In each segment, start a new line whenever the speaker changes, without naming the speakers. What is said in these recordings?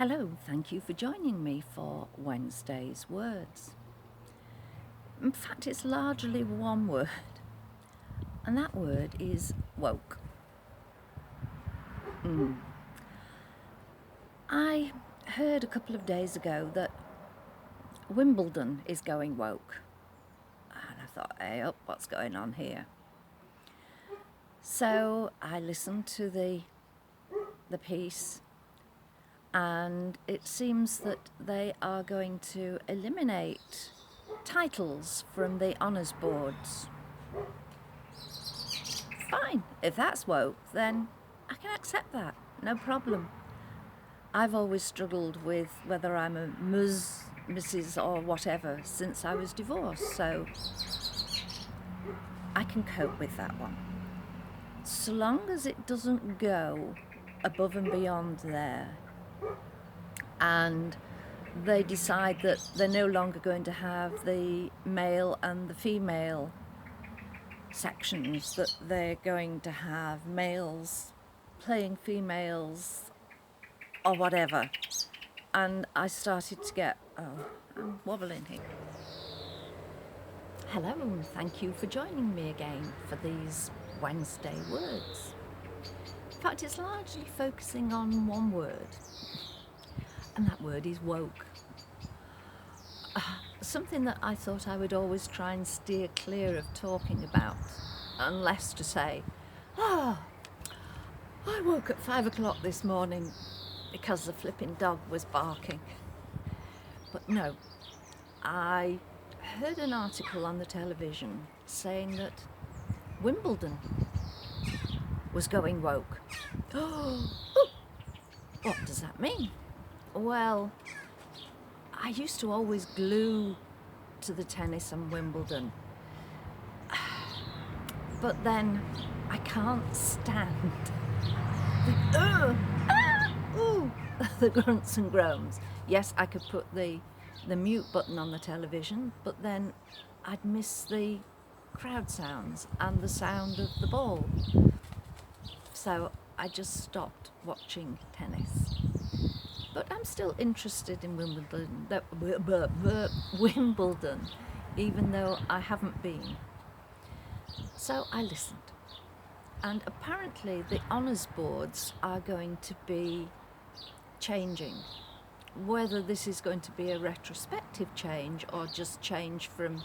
Hello, thank you for joining me for Wednesday's Words. In fact, it's largely one word, and that word is woke. I heard a couple of days ago that Wimbledon is going woke, and I thought, hey up, what's going on here? So I listened to the piece, and it seems that they are going to eliminate titles from the honours boards. Fine, if that's woke, then I can accept that, no problem. I've always struggled with whether I'm a Ms, Mrs or whatever since I was divorced, so I can cope with that one. So long as it doesn't go above and beyond there, and they decide that they're no longer going to have the male and the female sections, that they're going to have males playing females or whatever. And I started to get, I'm wobbling here. Hello, and thank you for joining me again for these Wednesday words. In fact, it's largely focusing on one word, and that word is woke. Something that I thought I would always try and steer clear of talking about, unless to say, I woke at 5 o'clock this morning because the flipping dog was barking. But no, I heard an article on the television saying that Wimbledon was going woke. What does that mean? Well, I used to always glue to the tennis and Wimbledon, but then I can't stand the grunts and groans. Yes, I could put the mute button on the television, but then I'd miss the crowd sounds and the sound of the ball. So I just stopped watching tennis. But I'm still interested in Wimbledon, even though I haven't been. So I listened. And apparently the honours boards are going to be changing. Whether this is going to be a retrospective change or just change from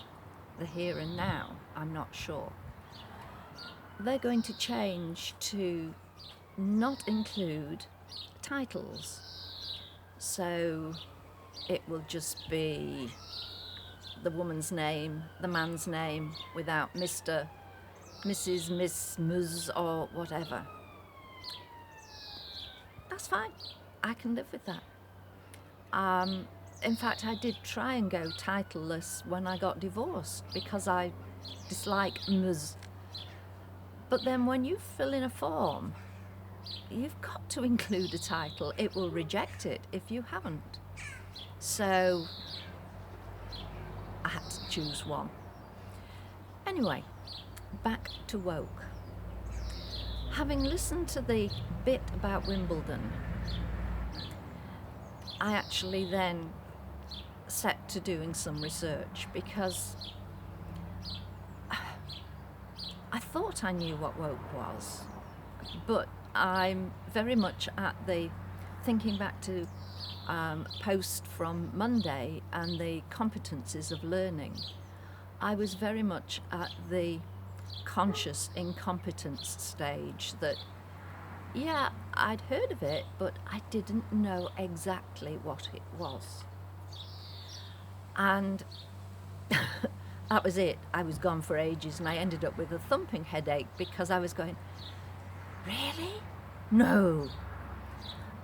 the here and now, I'm not sure. They're going to change to not include titles. So it will just be the woman's name, the man's name, without Mr., Mrs., Miss, Ms, or whatever. That's fine. I can live with that. In fact, I did try and go titleless when I got divorced because I dislike Ms. But then when you fill in a form, you've got to include a title. It will reject it if you haven't. So I had to choose one. Anyway, back to woke. Having listened to the bit about Wimbledon, I actually then set to doing some research because I thought I knew what woke was, but I'm very much at the thinking back to post from Monday and the competencies of learning. I was very much at the conscious incompetence stage that, yeah, I'd heard of it, but I didn't know exactly what it was. And that was it. I was gone for ages and I ended up with a thumping headache because I was going, really? No.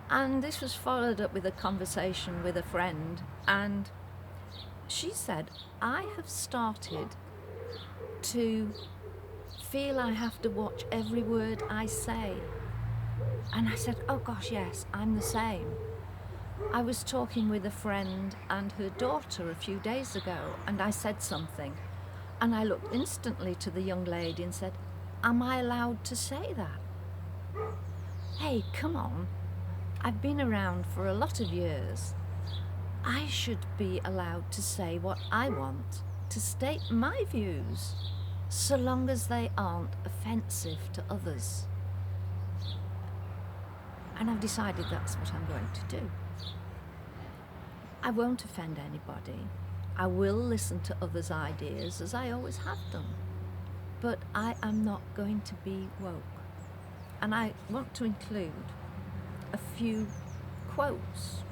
And this was followed up with a conversation with a friend, and she said, I have started to feel I have to watch every word I say. And I said, oh gosh, yes, I'm the same. I was talking with a friend and her daughter a few days ago, and I said something, and I looked instantly to the young lady and said, am I allowed to say that? Hey, come on. I've been around for a lot of years. I should be allowed to say what I want, to state my views, so long as they aren't offensive to others. And I've decided that's what I'm going to do. I won't offend anybody. I will listen to others' ideas, as I always have done. But I am not going to be woke. And I want to include a few quotes.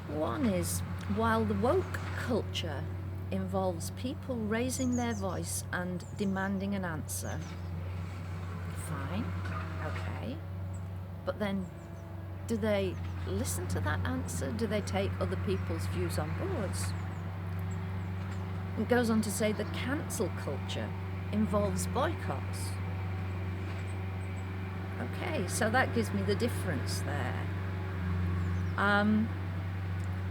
One is, while the woke culture involves people raising their voice and demanding an answer, fine, okay, but then do they listen to that answer? Do they take other people's views on board? It goes on to say the cancel culture involves boycotts. Okay, so that gives me the difference there.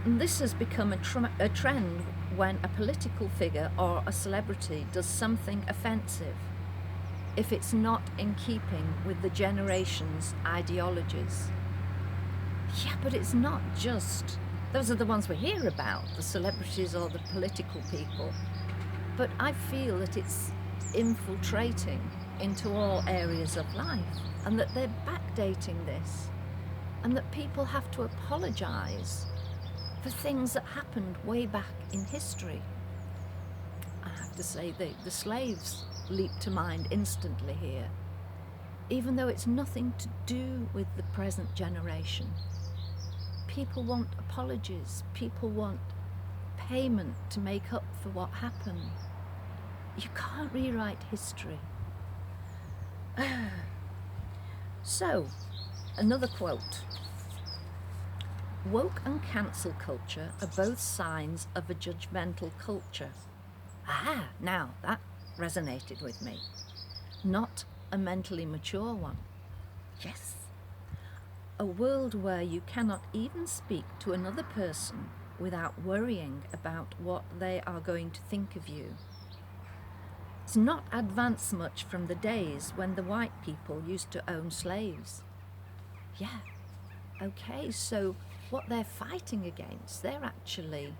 This has become a trend when a political figure or a celebrity does something offensive, if it's not in keeping with the generation's ideologies. Yeah, but it's not just, those are the ones we hear about, the celebrities or the political people. But I feel that it's infiltrating into all areas of life, and that they're backdating this, and that people have to apologise for things that happened way back in history. I have to say the slaves leap to mind instantly here, even though it's nothing to do with the present generation. People want apologies, people want payment to make up for what happened. You can't rewrite history. So, another quote. Woke and cancel culture are both signs of a judgmental culture. Now that resonated with me. Not a mentally mature one. Yes. A world where you cannot even speak to another person without worrying about what they are going to think of you. It's not advanced much from the days when the white people used to own slaves. Yeah, okay, so what they're fighting against, they're actually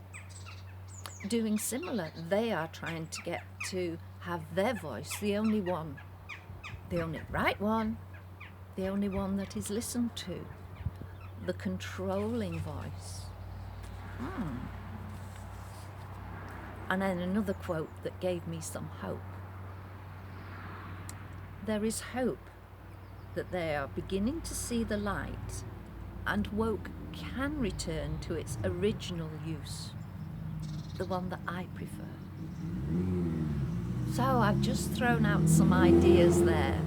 doing similar. They are trying to get to have their voice, the only one, the only right one, the only one that is listened to, the controlling voice. And then another quote that gave me some hope. There is hope that they are beginning to see the light, and woke can return to its original use, the one that I prefer. So I've just thrown out some ideas there,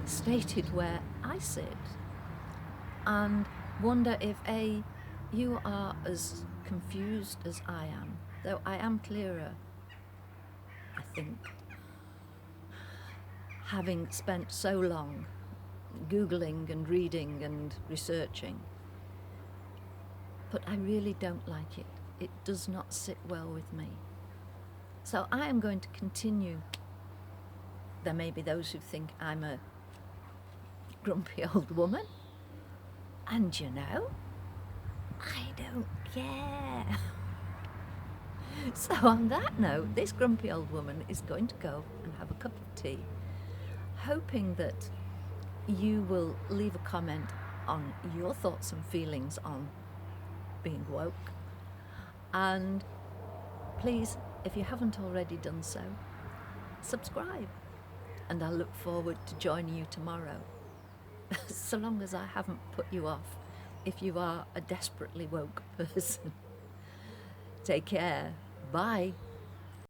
stated where I sit, and wonder if you are as confused as I am, though I am clearer, I think, having spent so long Googling and reading and researching. But I really don't like it. It does not sit well with me. So I am going to continue. There may be those who think I'm a grumpy old woman. And you know, I don't care. So on that note, this grumpy old woman is going to go and have a cup of tea, hoping that you will leave a comment on your thoughts and feelings on being woke. And please, if you haven't already done so, subscribe. And I look forward to joining you tomorrow, so long as I haven't put you off, if you are a desperately woke person. Take care. Bye.